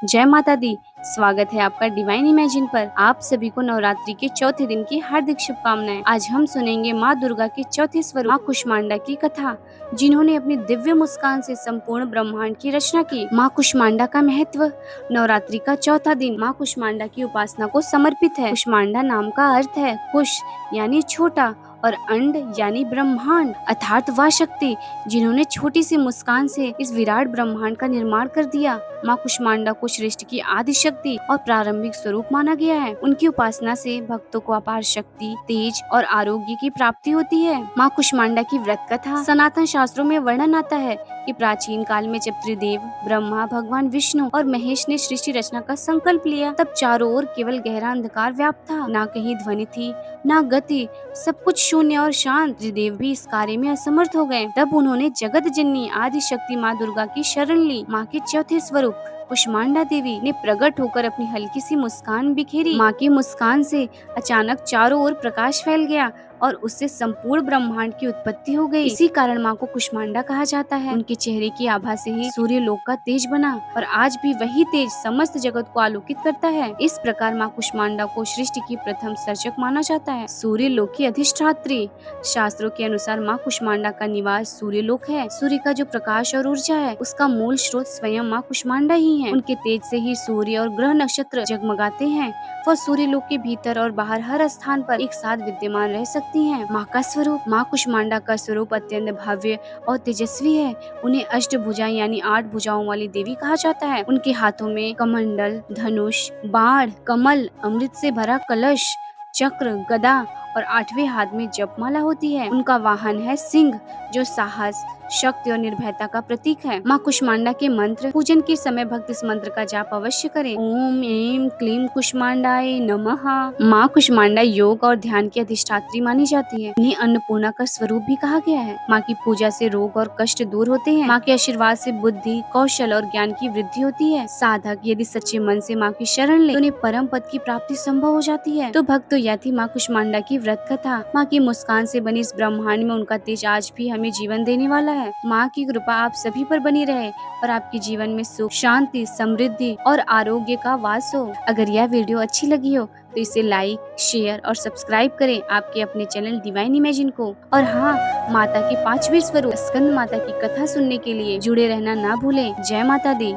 जय माता दी। स्वागत है आपका डिवाइन इमेजिन पर। आप सभी को नवरात्रि के चौथे दिन की हार्दिक शुभकामनाएं। आज हम सुनेंगे माँ दुर्गा के चौथे स्वरूप माँ कुष्मांडा की कथा, जिन्होंने अपनी दिव्य मुस्कान से संपूर्ण ब्रह्मांड की रचना की। माँ कुष्मांडा का महत्व। नवरात्रि का चौथा दिन माँ कुष्मांडा की उपासना को समर्पित है। कुष्मांडा नाम का अर्थ है कुश यानी छोटा और अंड यानी ब्रह्मांड, अर्थात वह शक्ति जिन्होंने छोटी सी मुस्कान से इस विराट ब्रह्मांड का निर्माण कर दिया। माँ कुष्मांडा को सृष्टि की आदि शक्ति और प्रारंभिक स्वरूप माना गया है। उनकी उपासना से भक्तों को अपार शक्ति, तेज और आरोग्य की प्राप्ति होती है। माँ कुष्मांडा की व्रत कथा। सनातन शास्त्रों में वर्णन आता है कि प्राचीन काल में जब त्रिदेव ब्रह्मा, भगवान विष्णु और महेश ने सृष्टि रचना का संकल्प लिया, तब चारों ओर केवल गहरा अंधकार व्याप्त था। ना कहीं ध्वनि थी, ना गति, सब कुछ शून्य और शांत। त्रिदेव भी इस कार्य में असमर्थ हो गए। तब उन्होंने जगत जननी आदि शक्ति माँ दुर्गा की शरण ली। माँ के चौथे स्वरूप कुष्मांडा देवी ने प्रकट होकर अपनी हल्की सी मुस्कान बिखेरी। माँ की मुस्कान से अचानक चारों ओर प्रकाश फैल गया और उससे संपूर्ण ब्रह्मांड की उत्पत्ति हो गई। इसी कारण माँ को कुष्मांडा कहा जाता है। उनके चेहरे की आभा से ही सूर्य लोक का तेज बना और आज भी वही तेज समस्त जगत को आलोकित करता है। इस प्रकार माँ कुष्मांडा को सृष्टि की प्रथम सर्जक माना जाता है। सूर्य लोक की अधिष्ठात्री। शास्त्रों के अनुसार माँ कुष्मांडा का निवास सूर्य लोक है। सूर्य का जो प्रकाश और ऊर्जा है, उसका मूल स्रोत स्वयं माँ कुष्मांडा ही है। उनके तेज से ही सूर्य और ग्रह नक्षत्र जगमगाते हैं। वह सूर्य लोक के भीतर और बाहर हर स्थान पर एक साथ विद्यमान रह सकती हैं। माँ का स्वरूप। माँ कुष्मांडा का स्वरूप अत्यंत भव्य और तेजस्वी है। उन्हें अष्टभुजा यानी 8 भुजाओं वाली देवी कहा जाता है। उनके हाथों में कमंडल, धनुष, बाण, कमल, अमृत से भरा कलश, चक्र, गदा और 8वें हाथ में जपमाला होती है। उनका वाहन है सिंह, जो साहस, शक्ति और निर्भयता का प्रतीक है। माँ कुष्मांडा के मंत्र। पूजन के समय भक्त इस मंत्र का जाप अवश्य करें। ओम ऐं क्लीं कुष्मांडाय नमः। माँ कुष्मांडा योग और ध्यान की अधिष्ठात्री मानी जाती है। इन्हें अन्नपूर्णा का स्वरूप भी कहा गया है। माँ की पूजा से रोग और कष्ट दूर होते हैं। माँ के आशीर्वाद से बुद्धि, कौशल और ज्ञान की वृद्धि होती है। साधक यदि सच्चे मन से माँ की शरण ले, तो उन्हें परम पद की प्राप्ति संभव हो जाती है। तो भक्तों, यह थी माँ कुष्मांडा की व्रत कथा। माँ की मुस्कान से बनी इस ब्रह्मांड में उनका तेज आज भी हमें जीवन देने वाला है। माँ की कृपा आप सभी पर बनी रहे और आपके जीवन में सुख, शांति, समृद्धि और आरोग्य का वास हो। अगर यह वीडियो अच्छी लगी हो तो इसे लाइक, शेयर और सब्सक्राइब करें आपके अपने चैनल डिवाइन इमेजिन को। और हाँ, माता के 5वें स्वरूप स्कंद माता की कथा सुनने के लिए जुड़े रहना ना भूलें। जय माता दी।